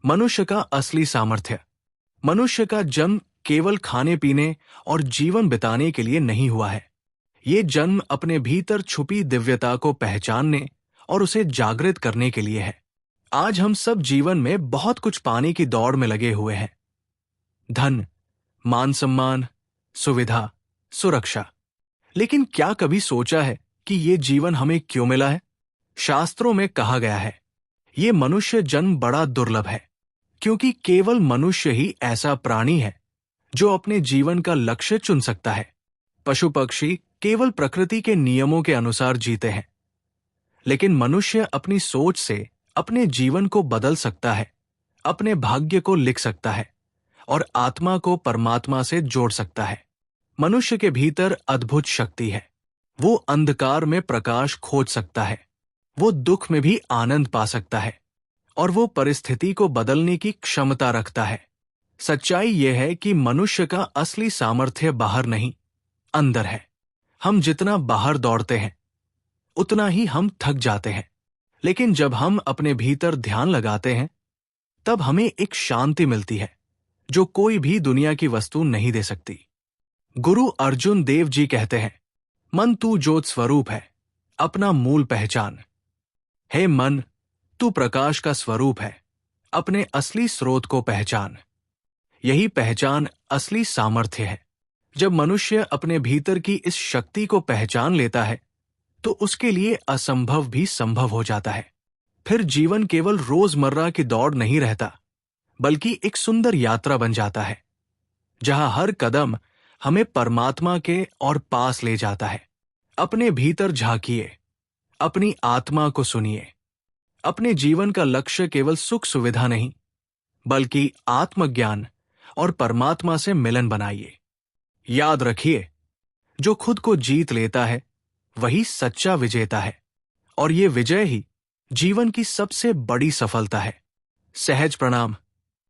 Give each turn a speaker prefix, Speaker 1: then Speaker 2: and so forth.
Speaker 1: मनुष्य का असली सामर्थ्य। मनुष्य का जन्म केवल खाने पीने और जीवन बिताने के लिए नहीं हुआ है। ये जन्म अपने भीतर छुपी दिव्यता को पहचानने और उसे जागृत करने के लिए है। आज हम सब जीवन में बहुत कुछ पाने की दौड़ में लगे हुए हैं। धन, मान सम्मान, सुविधा, सुरक्षा। लेकिन क्या कभी सोचा है कि ये जीवन हमें क्यों मिला है? शास्त्रों में कहा गया है, ये मनुष्य जन्म बड़ा दुर्लभ है, क्योंकि केवल मनुष्य ही ऐसा प्राणी है जो अपने जीवन का लक्ष्य चुन सकता है। पशु पक्षी केवल प्रकृति के नियमों के अनुसार जीते हैं, लेकिन मनुष्य अपनी सोच से अपने जीवन को बदल सकता है, अपने भाग्य को लिख सकता है और आत्मा को परमात्मा से जोड़ सकता है। मनुष्य के भीतर अद्भुत शक्ति है। वो अंधकार में प्रकाश खोज सकता है, वो दुख में भी आनंद पा सकता है और वो परिस्थिति को बदलने की क्षमता रखता है। सच्चाई यह है कि मनुष्य का असली सामर्थ्य बाहर नहीं, अंदर है। हम जितना बाहर दौड़ते हैं उतना ही हम थक जाते हैं, लेकिन जब हम अपने भीतर ध्यान लगाते हैं तब हमें एक शांति मिलती है जो कोई भी दुनिया की वस्तु नहीं दे सकती। गुरु अर्जुन देव जी कहते हैं, मन तू ज्योत स्वरूप है, अपना मूल पहचान। हे मन, तू प्रकाश का स्वरूप है, अपने असली स्रोत को पहचान। यही पहचान असली सामर्थ्य है। जब मनुष्य अपने भीतर की इस शक्ति को पहचान लेता है तो उसके लिए असंभव भी संभव हो जाता है। फिर जीवन केवल रोजमर्रा की दौड़ नहीं रहता, बल्कि एक सुंदर यात्रा बन जाता है, जहां हर कदम हमें परमात्मा के और पास ले जाता है। अपने भीतर झांकिए, अपनी आत्मा को सुनिए। अपने जीवन का लक्ष्य केवल सुख सुविधा नहीं, बल्कि आत्मज्ञान और परमात्मा से मिलन बनाइए। याद रखिए, जो खुद को जीत लेता है वही सच्चा विजेता है, और ये विजय ही जीवन की सबसे बड़ी सफलता है। सहज प्रणाम।